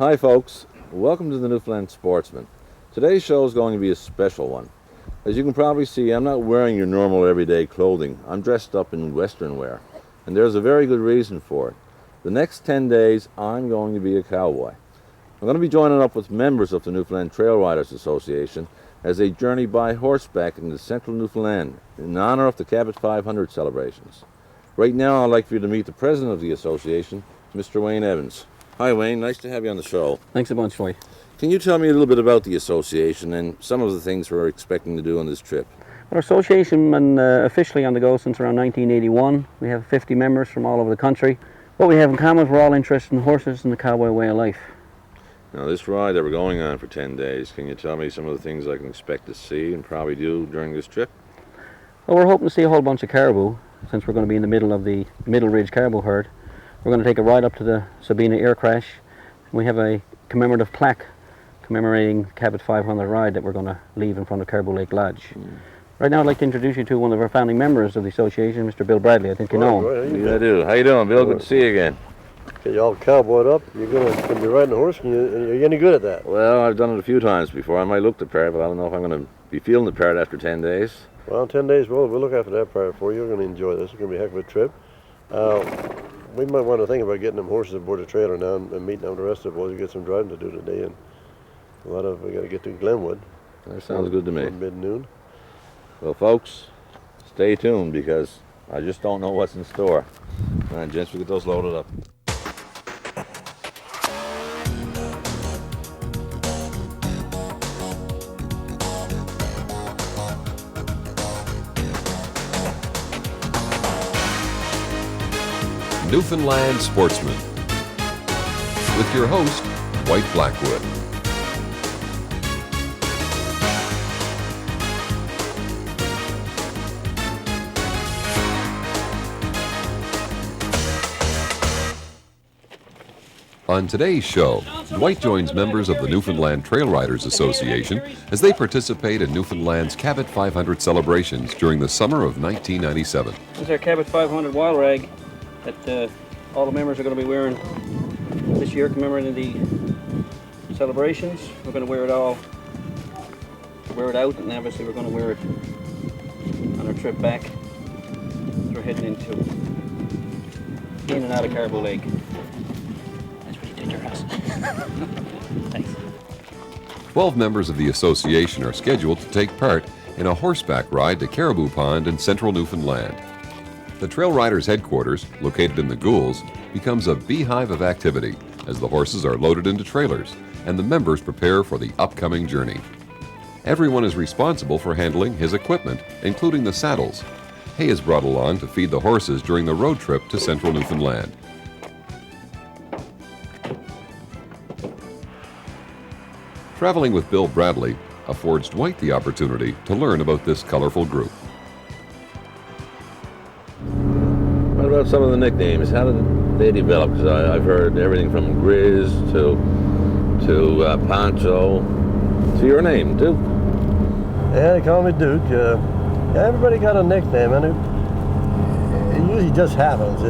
Hi folks, welcome to the Newfoundland Sportsman. Today's show is going to be a special one. As you can probably see, I'm not wearing your normal everyday clothing. I'm dressed up in Western wear, and there's a very good reason for it. The next 10 days, I'm going to be a cowboy. I'm going to be joining up with members of the Newfoundland Trailriders Association as they journey by horseback into Central Newfoundland in honor of the Cabot 500 celebrations. Right now, I'd like for you to meet the president of the association, Mr. Wayne Evans. Hi Wayne, nice to have you on the show. Thanks a bunch, Dwight. Can you tell me a little bit about the association and some of the things we're expecting to do on this trip? Our association has been officially on the go since around 1981. We have 50 members from all over the country. What we have in common is we're all interested in horses and the cowboy way of life. Now this ride that we're going on for 10 days, can you tell me some of the things I can expect to see and probably do during this trip? Well, we're hoping to see a whole bunch of caribou since we're going to be in the middle of the Middle Ridge caribou herd. We're going to take a ride up to the Sabina air crash. We have a commemorative plaque commemorating the Cabot 500 ride that we're going to leave in front of Caribou Lake Lodge. Right now I'd like to introduce you to one of our founding members of the association, Mr. Bill Bradley. I think you know him. Yeah, I do. How you doing, Bill? Good to see you again. Get you all cowboyed up. You're going to be riding a horse, and you're any good at that? Well, I've done it a few times before. I might look the part, but I don't know if I'm going to be feeling the part after 10 days. Well, 10 days, we'll look after that part for you. You're going to enjoy this. It's going to be a heck of a trip. We might want to think about getting them horses aboard the trailer now and meeting up with the rest of the boys. We get some driving to do today, and we got to get to Glenwood. That sounds good to me. Mid-noon. Well, folks, stay tuned because I just don't know what's in store. All right, gents, we get those loaded up. Newfoundland Sportsman with your host, Dwight Blackwood. On today's show, Dwight joins members of the Newfoundland Trailriders Association as they participate in Newfoundland's Cabot 500 celebrations during the summer of 1997. This is our Cabot 500 wild rag that all the members are going to be wearing this year, commemorating the celebrations. We're going to wear it out, and obviously we're going to wear it on our trip back. We're heading in and out of Caribou Lake. That's pretty dangerous. Thanks. 12 members of the association are scheduled to take part in a horseback ride to Caribou Pond in Central Newfoundland. The Trail Riders headquarters, located in the Ghouls, becomes a beehive of activity as the horses are loaded into trailers and the members prepare for the upcoming journey. Everyone is responsible for handling his equipment, including the saddles. Hay is brought along to feed the horses during the road trip to Central Newfoundland. Traveling with Bill Bradley affords Dwight the opportunity to learn about this colorful group. What about some of the nicknames? How did they develop? Because I've heard everything from Grizz to Poncho to your name, Duke. Yeah, they call me Duke. Everybody got a nickname, and it usually just happens.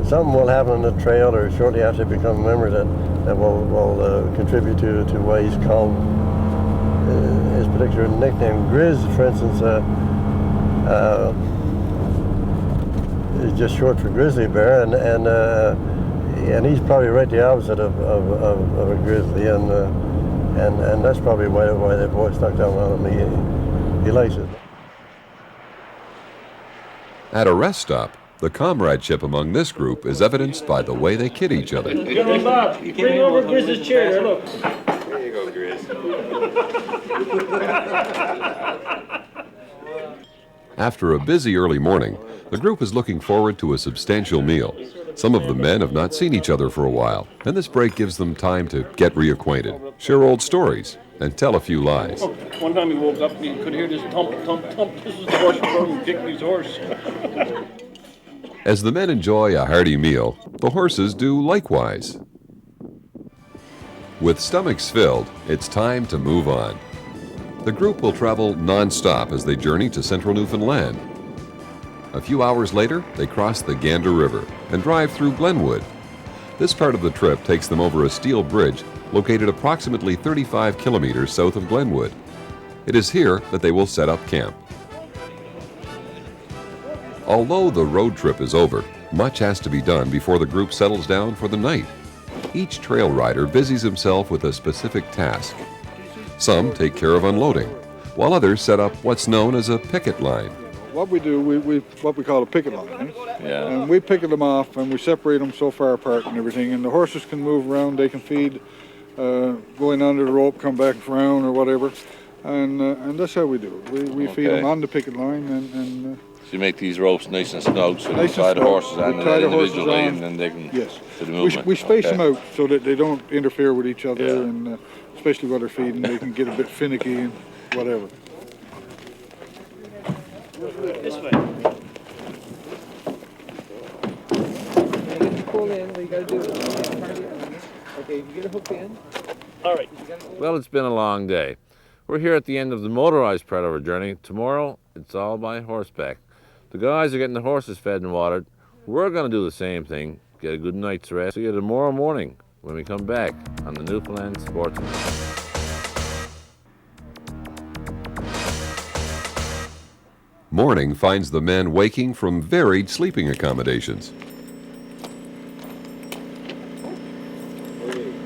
Something will happen on the trail or shortly after they become a member that will contribute to why he's called his particular nickname. Grizz, for instance, is just short for grizzly bear, and he's probably right the opposite of a grizzly, and that's probably why that boy stuck down on him. He likes it. At a rest stop, the comradeship among this group is evidenced by the way they kid each other. Come on, Bob. Bring over Grizz's chair there, look. There you go, Grizz. After a busy early morning, the group is looking forward to a substantial meal. Some of the men have not seen each other for a while, and this break gives them time to get reacquainted, share old stories, and tell a few lies. One time he woke up and he could hear this thump, thump, thump. This is the horse from Dickley's horse. As the men enjoy a hearty meal, the horses do likewise. With stomachs filled, it's time to move on. The group will travel non-stop as they journey to Central Newfoundland. A few hours later, they cross the Gander River and drive through Glenwood. This part of the trip takes them over a steel bridge located approximately 35 kilometers south of Glenwood. It is here that they will set up camp. Although the road trip is over, much has to be done before the group settles down for the night. Each trail rider busies himself with a specific task. Some take care of unloading, while others set up what's known as a picket line. What we do, we what we call a picket line. Yeah. And we picket them off and we separate them so far apart and everything. And the horses can move around, they can feed, going under the rope, come back around or whatever. And that's how we do it. We feed them on the picket line and So you make these ropes nice and snug so you nice tie and the horses snug. on We tie the horses individually on. and then they can yes. do the movement. We space Okay. them out so that they don't interfere with each other, Yeah. and especially while they're feeding, they can get a bit finicky and whatever. This way. Pull in, but you gotta do it. Okay, you get a hook in. All right. Well, it's been a long day. We're here at the end of the motorized part of our journey. Tomorrow, it's all by horseback. The guys are getting the horses fed and watered. We're going to do the same thing, get a good night's rest. See you tomorrow morning when we come back on the Newfoundland Sportsman. Morning finds the men waking from varied sleeping accommodations.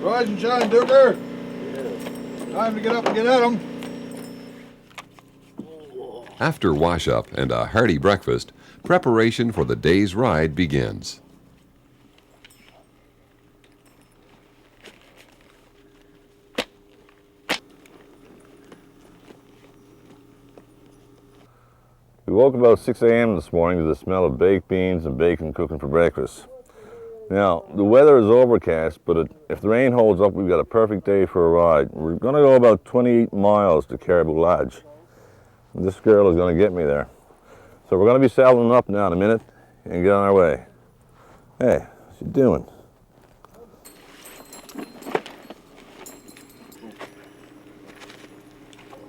Rise and shine, Duker. Time to get up and get at them. After wash-up and a hearty breakfast, preparation for the day's ride begins. We woke about 6 a.m. this morning to the smell of baked beans and bacon cooking for breakfast. Now, the weather is overcast, but if the rain holds up, we've got a perfect day for a ride. We're going to go about 28 miles to Caribou Lodge. And this girl is going to get me there. So we're going to be saddling up now in a minute and get on our way. Hey, what's you doing?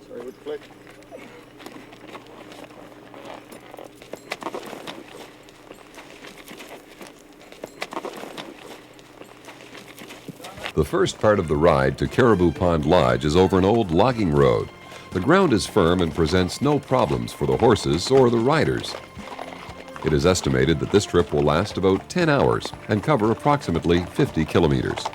Sorry, with the flick. The first part of the ride to Caribou Pond Lodge is over an old logging road. The ground is firm and presents no problems for the horses or the riders. It is estimated that this trip will last about 10 hours and cover approximately 50 kilometers.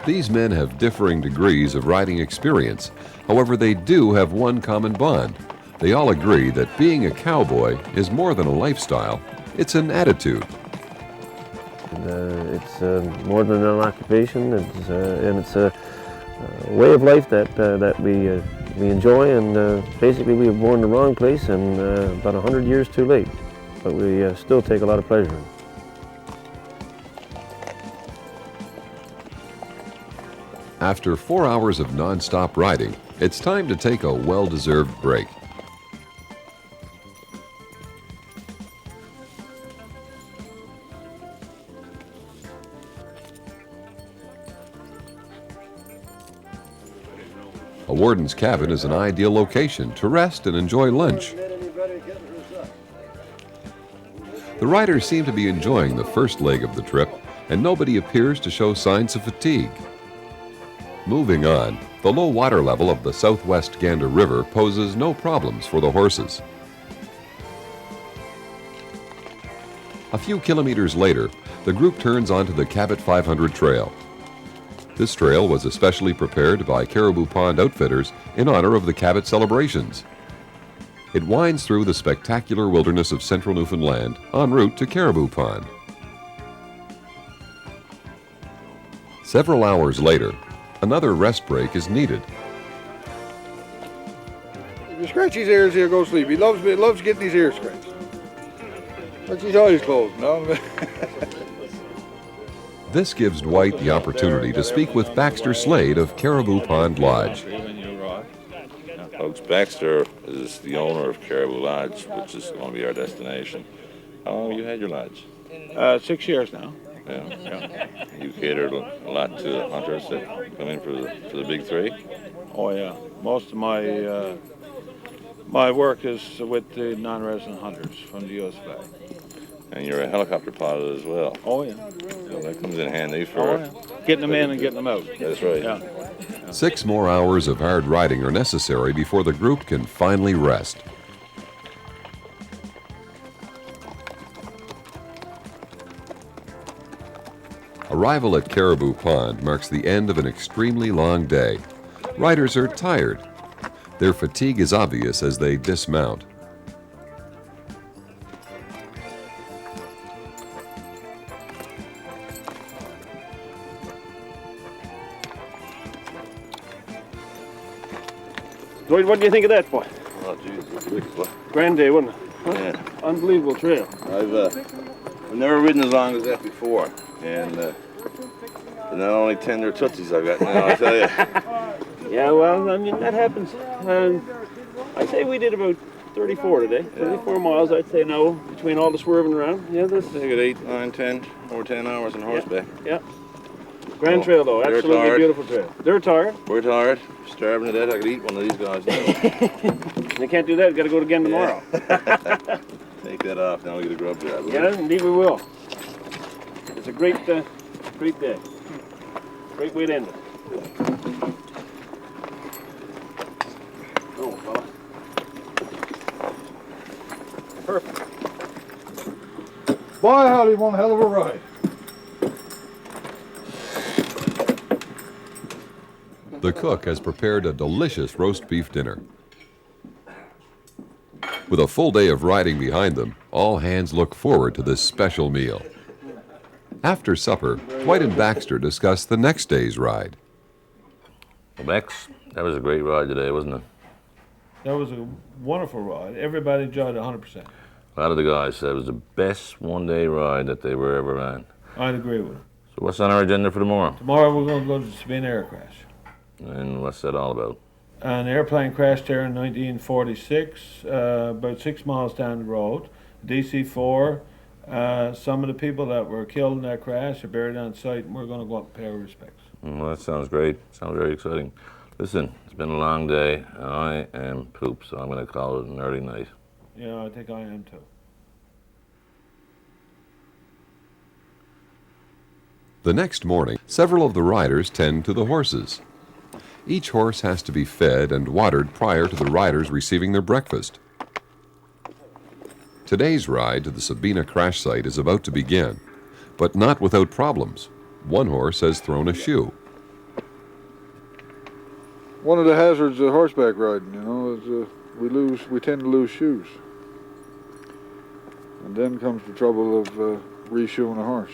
These men have differing degrees of riding experience. However, they do have one common bond. They all agree that being a cowboy is more than a lifestyle, it's an attitude. It's more than an occupation, and it's a way of life that we enjoy, and basically we were born in the wrong place and about 100 years too late, but we still take a lot of pleasure in it. After 4 hours of non-stop riding, it's time to take a well-deserved break. A warden's cabin is an ideal location to rest and enjoy lunch. The riders seem to be enjoying the first leg of the trip, and nobody appears to show signs of fatigue. Moving on, the low water level of the southwest Gander River poses no problems for the horses. A few kilometers later, the group turns onto the Cabot 500 trail. This trail was especially prepared by Caribou Pond outfitters in honor of the Cabot celebrations. It winds through the spectacular wilderness of Central Newfoundland en route to Caribou Pond. Several hours later, another rest break is needed. If you scratch his ears, he'll go to sleep. He loves getting his ears scratched. But his eyes closed, no? This gives Dwight the opportunity to speak with Baxter Slade of Caribou Pond Lodge. Folks, Baxter is the owner of Caribou Lodge, which is going to be our destination. How long have you had your lodge? 6 years now. Yeah. You cater a lot to the hunters that come in for the big three? Oh yeah. Most of my work is with the non-resident hunters from the U.S. flag. And you're a helicopter pilot as well. Oh, yeah. So that comes in handy for... Oh, yeah. Getting them in and getting them out. That's right. Yeah. 6 more hours of hard riding are necessary before the group can finally rest. Arrival at Caribou Pond marks the end of an extremely long day. Riders are tired. Their fatigue is obvious as they dismount. Dwight, what do you think of that, boy? Oh, geez, it's a wicked one. Grand day, wasn't it? Yeah. Unbelievable trail. I've never ridden as long as that before. And not only tender tootsies I've got now, I'll tell you. Yeah, well, I mean, that happens. I'd say we did about 34 today. 34 miles, I'd say now, between all the swerving around. Yeah, this. I got 8, 9, 10, over 10 hours on horseback. Yeah. Grand trail, though. They're Absolutely tired. beautiful trail. They're tired. We're tired. Starving to death. I could eat one of these guys now. They can't do that. Got to go again tomorrow. Take that off, now we get a grub job. Yeah, indeed we will. It's a great day. Great way to end it. Oh, fella. Perfect. Boy, howdy, one hell of a ride. The cook has prepared a delicious roast beef dinner. With a full day of riding behind them, all hands look forward to this special meal. After supper, Dwight and Baxter discuss the next day's ride. Well, Max, that was a great ride today, wasn't it? That was a wonderful ride. Everybody enjoyed it 100%. A lot of the guys said it was the best one-day ride that they were ever on. I'd agree with it. So what's on our agenda for tomorrow? Tomorrow we're going to go to the Sabina air crash. And what's that all about? An airplane crashed there in 1946, about 6 miles down the road. DC-4. Some of the people that were killed in that crash are buried on site, and we're going to go up and pay our respects. Well, that sounds great. Sounds very exciting. Listen, it's been a long day, and I am pooped, so I'm going to call it an early night. Yeah, I think I am too. The next morning, several of the riders tend to the horses. Each horse has to be fed and watered prior to the riders receiving their breakfast. Today's ride to the Sabina crash site is about to begin, but not without problems. One horse has thrown a shoe. One of the hazards of horseback riding, you know, is we tend to lose shoes. And then comes the trouble of reshoeing a horse.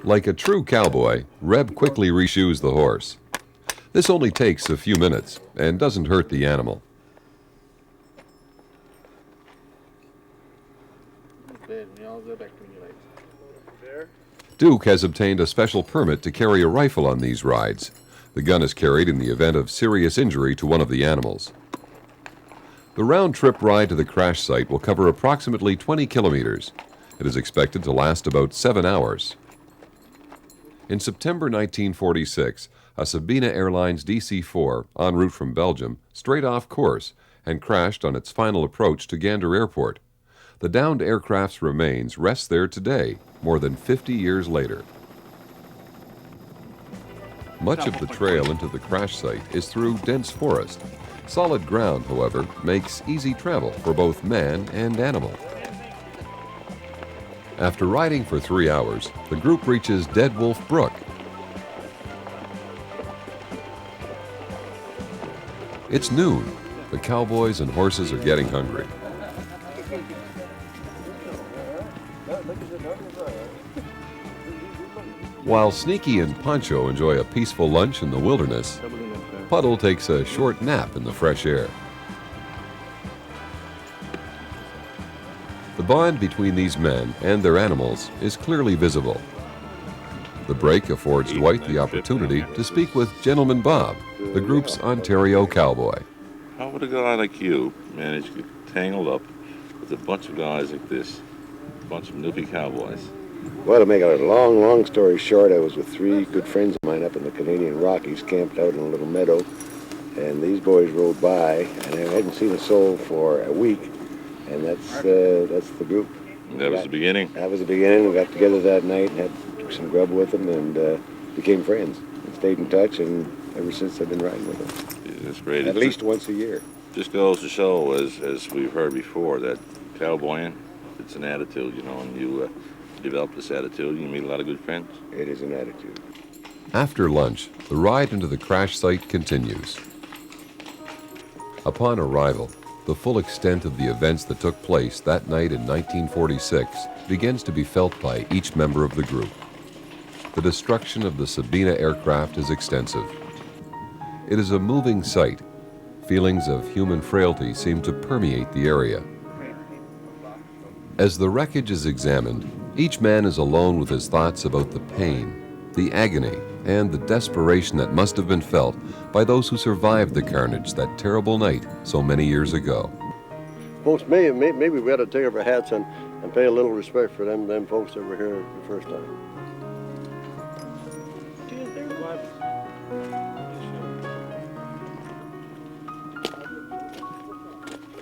Like a true cowboy, Reb quickly reshoes the horse. This only takes a few minutes and doesn't hurt the animal. Duke has obtained a special permit to carry a rifle on these rides. The gun is carried in the event of serious injury to one of the animals. The round-trip ride to the crash site will cover approximately 20 kilometers. It is expected to last about 7 hours. In September 1946, a Sabina Airlines DC-4 en route from Belgium strayed off course and crashed on its final approach to Gander Airport. The downed aircraft's remains rest there today, more than 50 years later. Much of the trail into the crash site is through dense forest. Solid ground, however, makes easy travel for both man and animal. After riding for 3 hours, the group reaches Dead Wolf Brook. It's noon. The cowboys and horses are getting hungry. While Sneaky and Poncho enjoy a peaceful lunch in the wilderness, Puddle takes a short nap in the fresh air. The bond between these men and their animals is clearly visible. The break affords Dwight the opportunity to speak with Gentleman Bob, the group's Ontario cowboy. How would a guy like you manage to get tangled up with a bunch of guys like this, a bunch of Newfie cowboys? Well, to make a long story short, I was with 3 good friends of mine up in the Canadian Rockies, camped out in a little meadow, and these boys rode by, and I hadn't seen a soul for a week, and that's the group. That was the beginning? That was the beginning. We got together that night and had some grub with them and became friends. And stayed in touch, and ever since I've been riding with them. That's great. At least once a year. Just goes to show, as we've heard before, that cowboying, it's an attitude, you know, and you develop this attitude, you meet a lot of good friends. It is an attitude. After lunch, the ride into the crash site continues. Upon arrival, the full extent of the events that took place that night in 1946 begins to be felt by each member of the group. The destruction of the Sabina aircraft is extensive. It is a moving sight. Feelings of human frailty seem to permeate the area. As the wreckage is examined, each man is alone with his thoughts about the pain, the agony, and the desperation that must have been felt by those who survived the carnage that terrible night so many years ago. Folks, maybe we ought to take off our hats and pay a little respect for them folks that were here the first time.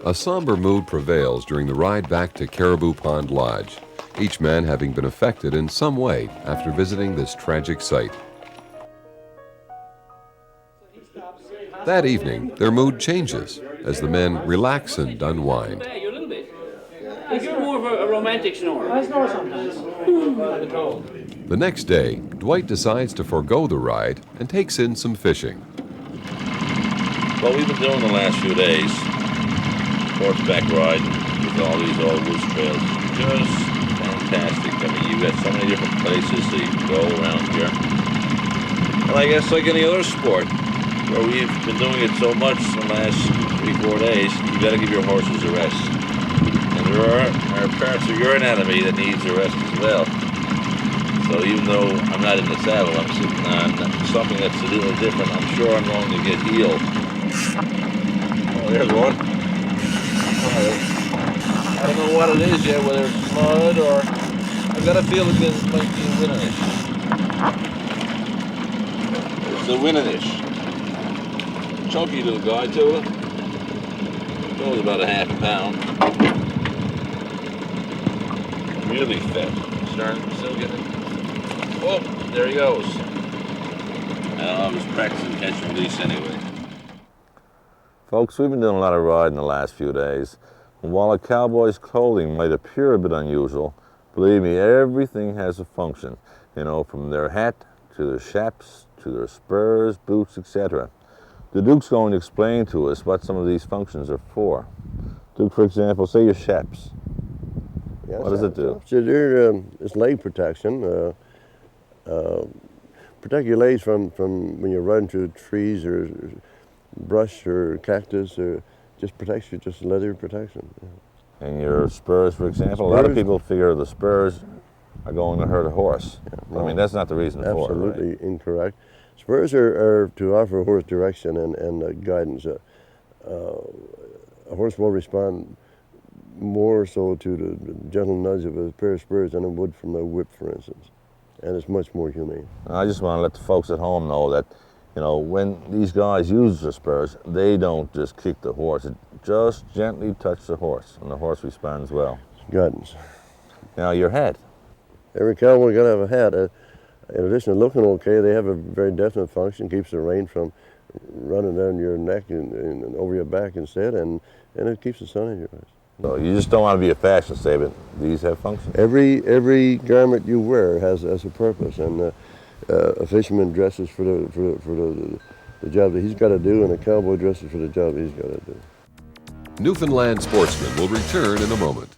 A somber mood prevails during the ride back to Caribou Pond Lodge, each man having been affected in some way after visiting this tragic site. That evening, their mood changes as the men relax and unwind. A little bit. You're more of a romantic snorer. I snore sometimes. The next day, Dwight decides to forego the ride and takes in some fishing. What we've been doing the last few days, horseback riding with all these old woods trails, just fantastic. I mean, you've got so many different places that you can go around here. And I guess like any other sport, where we've been doing it so much the last 3-4 days, you got to give your horses a rest. And there are parts of your anatomy that needs a rest as well. So even though I'm not in the saddle, I'm sitting on something that's a little different, I'm sure I'm going to get healed. Oh, there's one. I don't know what it is yet, whether it's mud or... I've got a feeling this might be a winterish. It's a winterish. Chunky little guy, too. It's only about a half a pound. Really fat. Still getting it. Oh, there he goes. I was practicing catch and release anyway. Folks, we've been doing a lot of riding the last few days. And while a cowboy's clothing might appear a bit unusual, believe me, everything has a function. You know, from their hat to their chaps to their spurs, boots, etc. The Duke's going to explain to us what some of these functions are for. Duke, for example, say your chaps. Yes, what does it do? It's leg protection. Protect your legs from when you're riding through trees or brush or cactus, or just protects you, just leather protection. Yeah. And your spurs, for example, a lot of people figure the spurs are going to hurt a horse. Yeah, no, I mean, that's not the reason for it, right? Absolutely incorrect. Spurs are to offer a horse direction and guidance. A horse will respond more so to the gentle nudge of a pair of spurs than it would from a whip, for instance. And it's much more humane. I just want to let the folks at home know that, you know, when these guys use the spurs, they don't just kick the horse. It just gently touch the horse, and the horse responds well. Guidance. Now, your hat. Every cowboy got to have a hat. In addition to looking okay, they have a very definite function. Keeps the rain from running down your neck and over your back instead, and it keeps the sun in your eyes. So you just don't want to be a fashion statement. These have function. Every garment you wear has a purpose, and a fisherman dresses for the job that he's got to do, and a cowboy dresses for the job he's got to do. Newfoundland Sportsman will return in a moment.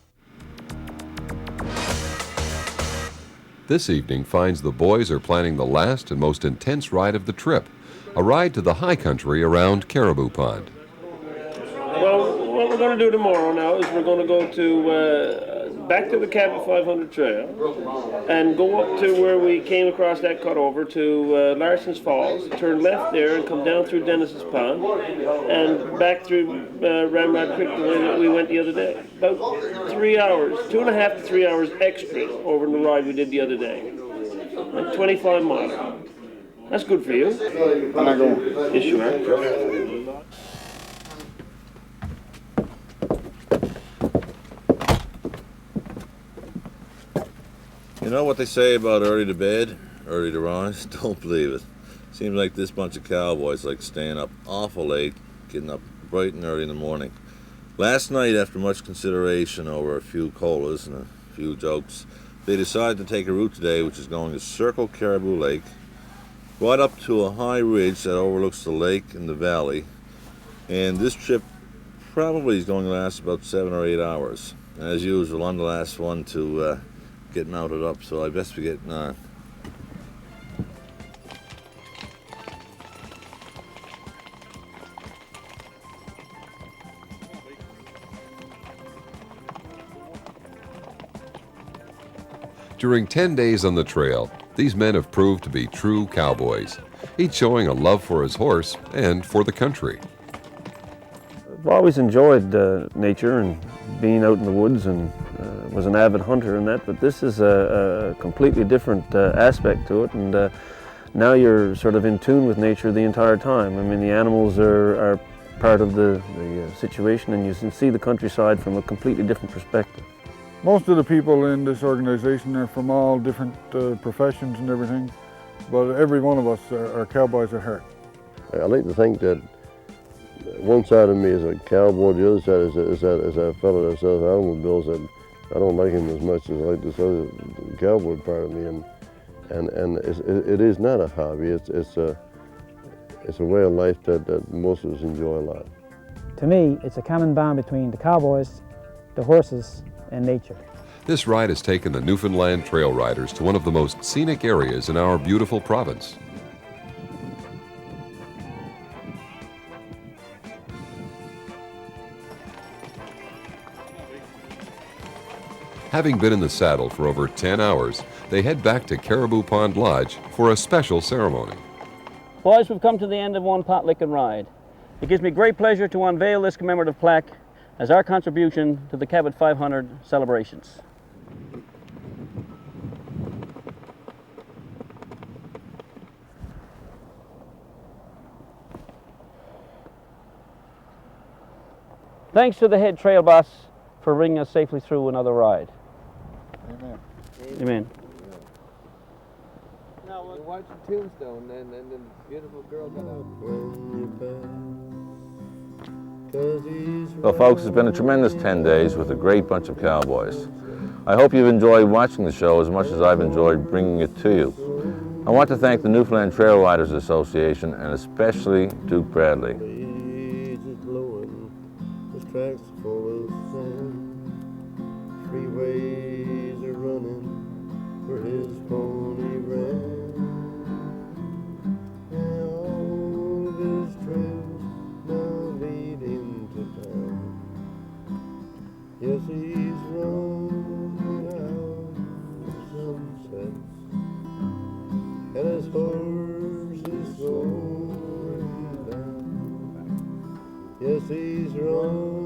This evening finds the boys are planning the last and most intense ride of the trip, a ride to the high country around Caribou Pond. Well, what we're going to do tomorrow now is we're going to go to back to the Cabot 500 trail and go up to where we came across that cutover to Larson's Falls, turn left there and come down through Dennis's Pond and back through Ramrod Creek the way that we went the other day. About 3 hours, 2.5 to 3 hours extra over the ride we did the other day. Like 25 miles. That's good for you. I'm not going. Yes, you are. know what they say about early to bed, early to rise? Don't believe it. Seems like this bunch of cowboys like staying up awful late, getting up bright and early in the morning. Last night, after much consideration over a few colas and a few jokes, they decided to take a route today which is going to circle Caribou Lake, right up to a high ridge that overlooks the lake and the valley. And this trip probably is going to last about 7 or 8 hours. As usual, I'm the last one to get mounted up, so I best be getting on. During 10 days on the trail, these men have proved to be true cowboys, each showing a love for his horse and for the country. I've always enjoyed nature and being out in the woods, and was an avid hunter and that, but this is a completely different aspect to it, and now you're sort of in tune with nature the entire time. I mean, the animals are part of the situation, and you can see the countryside from a completely different perspective. Most of the people in this organization are from all different professions and everything, but every one of us are cowboys at heart. I like to think that one side of me is a cowboy, the other side is a fellow that sells automobiles, and I don't like him as much as I like this other cowboy part of me, and it is not a hobby. It's a way of life that most of us enjoy a lot. To me, it's a common bond between the cowboys, the horses, and nature. This ride has taken the Newfoundland Trailriders to one of the most scenic areas in our beautiful province. Having been in the saddle for over 10 hours, they head back to Caribou Pond Lodge for a special ceremony. Boys, we've come to the end of one pot-licking ride. It gives me great pleasure to unveil this commemorative plaque as our contribution to the Cabot 500 celebrations. Thanks to the head trail boss for bringing us safely through another ride. Amen. Amen. Now we're watching Tombstone, and then the beautiful girl got out. Well, folks, it's been a tremendous 10 days with a great bunch of cowboys. I hope you've enjoyed watching the show as much as I've enjoyed bringing it to you. I want to thank the Newfoundland Trailriders Association and especially Duke Bradley. Tracks full of sand, freeways are running where his pony ran, and all of his trails now lead into town. Yes, he's running out of sunsets, and his horse is slowing down. Yes, he's running